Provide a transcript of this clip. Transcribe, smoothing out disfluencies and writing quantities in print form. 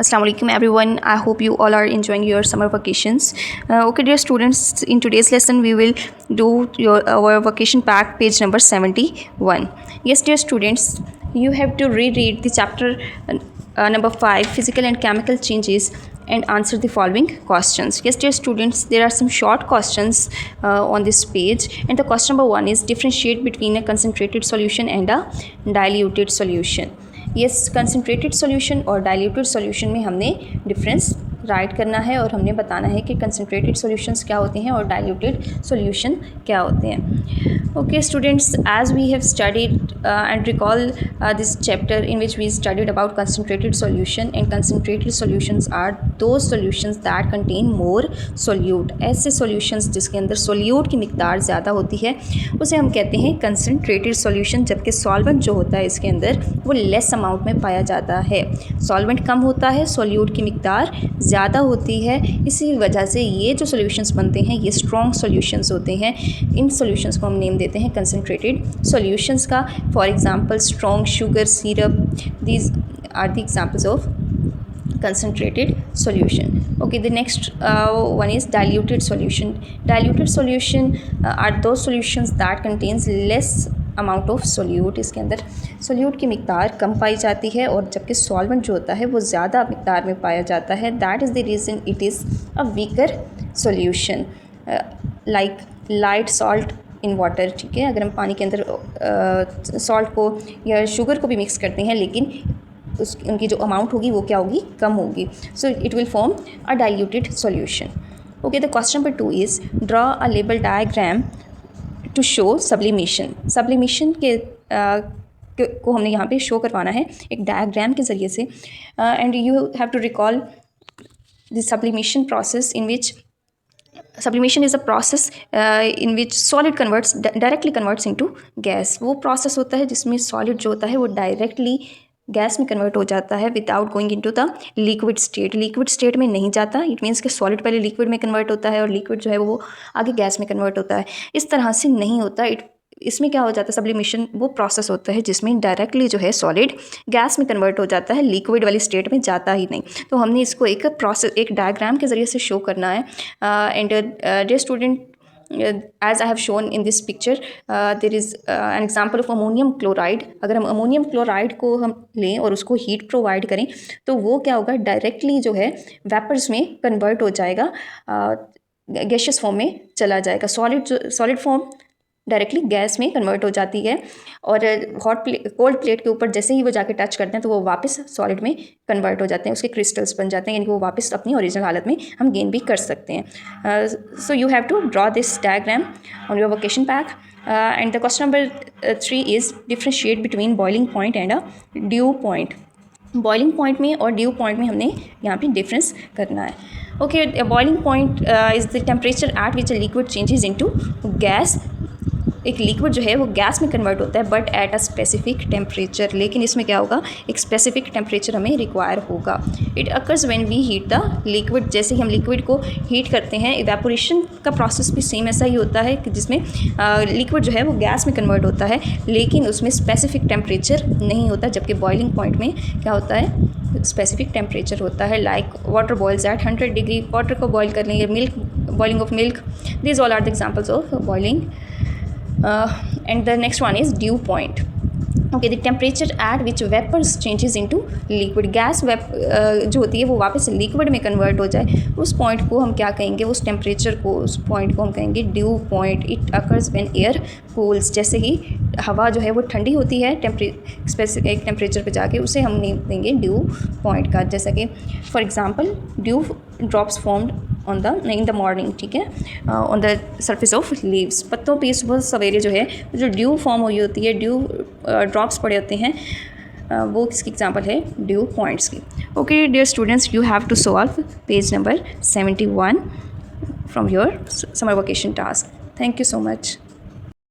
Assalamu alaikum everyone. I hope you all are enjoying your summer vacations. Okay dear students, in today's lesson we will do our vacation pack page number 71. Yes dear students, you have to reread the chapter number 5, physical and chemical changes, and answer the following questions. Yes dear students, there are some short questions on this page, and the question number 1 is differentiate between a concentrated solution and a diluted solution. Yes, concentrated solution और diluted solution में हमने difference right करना है और हमने बताना है कि कंसनट्रेटेड सॉल्यूशंस क्या होते हैं और डाइल्यूटेड सॉल्यूशन क्या होते हैं. Okay students, as we have studied and recall this chapter in which we studied about concentrated solution, and concentrated solutions are those solutions that contain more solute. ऐसे solutions जिसके अंदर सोल्यूट की मिकदार ज़्यादा होती है उसे हम कहते हैं कंसनट्रेटेड सॉल्यूशन, जबकि सॉल्वेंट जो होता है इसके अंदर वो लेस अमाउंट में पाया जाता है. सॉल्वेंट कम होता है, सोल्यूट की मिकदार ज़्यादा होती है. इसी वजह से ये जो सॉल्यूशंस बनते हैं ये स्ट्रॉन्ग सॉल्यूशंस होते हैं. इन सॉल्यूशंस को हम नेम देते हैं कंसनट्रेटेड सॉल्यूशंस का. For example strong sugar syrup, these are the examples of concentrated solution. Okay, the next one is diluted solution. Diluted solution are those solutions that contains less amount of solute. इसके अंदर solute की मिकदार कम पाई जाती है और जबकि solvent जो होता है वो ज़्यादा मिकदार में पाया जाता है. That is the reason it is a weaker solution. Like light salt in water. ठीक है, अगर हम पानी के अंदर सॉल्ट को या शुगर को भी मिक्स करते हैं लेकिन उनकी जो अमाउंट होगी वो क्या होगी, कम होगी. So it will form a diluted solution. Okay, the question number 2 is draw a label diagram to show sublimation. Sublimation को हमने यहाँ पे शो करवाना है एक डायग्राम के ज़रिए से. And you have to recall the sublimation process in which sublimation is a process in which solid directly converts into gas. वो process होता है जिसमें solid जो होता है वो directly गैस में कन्वर्ट हो जाता है without going into the liquid state. Liquid state में नहीं जाता. इट मीन्स कि सॉलिड पहले लिक्विड में कन्वर्ट होता है और लिक्विड जो है वो आगे गैस में कन्वर्ट होता है. इस तरह से नहीं होता. इसमें क्या हो जाता है, सब्लिमेशन वो प्रोसेस होता है जिसमें डायरेक्टली जो है सॉलिड गैस में कन्वर्ट हो जाता है, लिक्विड वाली स्टेट में जाता ही नहीं. तो हमने इसको एक प्रोसेस एक डायग्राम के ज़रिए से शो करना है. And dear student, as I have shown in this picture, there is an example of ammonium chloride. अगर हम अमोनियम क्लोराइड को हम लें और उसको हीट प्रोवाइड करें तो वो क्या होगा, डायरेक्टली जो है वेपर्स में कन्वर्ट हो जाएगा, गैशियस फॉर्म में चला जाएगा. सॉलिड फॉर्म डायरेक्टली गैस में कन्वर्ट हो जाती है और कोल्ड प्लेट के ऊपर जैसे ही वो जाके टच करते हैं तो वो वापस सॉलिड में कन्वर्ट हो जाते हैं. उसके क्रिस्टल्स बन जाते हैं, यानी कि वो वापस अपनी ओरिजिनल हालत में हम गेन भी कर सकते हैं. So you have to draw this diagram on your vacation pack. And the question number 3 is differentiate between boiling point and a dew point. Boiling point में और ड्यू पॉइंट में हमने यहाँ पे डिफरेंस करना है. Okay, boiling point is the temperature at which a liquid changes into gas. एक liquid जो है वो गैस में कन्वर्ट होता है but at a specific temperature. लेकिन इसमें क्या होगा, एक स्पेसिफिक टेम्परेचर हमें रिक्वायर होगा. It occurs when we heat the liquid. जैसे ही हम लिक्विड को हीट करते हैं, इवेपोरेशन का प्रोसेस भी सेम ऐसा ही होता है कि जिसमें लिक्विड जो है वो गैस में कन्वर्ट होता है लेकिन उसमें स्पेसिफिक टेम्परेचर नहीं होता. जबकि बॉइलिंग पॉइंट में क्या होता है, स्पेसिफिक टेम्परेचर होता है. Like water boils at 100 degree. Water को बॉयल कर लेंगे, milk, boiling of milk. These all are the examples of boiling. And the next one is dew point. Okay, the temperature at which vapors changes into liquid. Gas जो होती है वो वापस liquid में convert हो जाए, उस पॉइंट को हम क्या कहेंगे, उस टेम्परेचर को, उस पॉइंट को हम कहेंगे due point. It occurs when air cools. जैसे ही हवा जो है वो ठंडी होती है स्पेसिफिक एक टेम्परेचर पे जाके, उसे हम नेम देंगे ड्यू पॉइंट का. जैसा कि for example due drops formed in the morning. ठीक है, on the surface of leaves. पत्तों पे सुबह सवेरे जो है जो ड्यू फॉर्म हुई होती है, ड्यू ड्रॉप्स पड़े होते हैं, वो किसकी एग्जांपल है, ड्यू पॉइंट्स की. Okay dear students, you have to solve page number 71 from your summer vacation task. Thank you so much.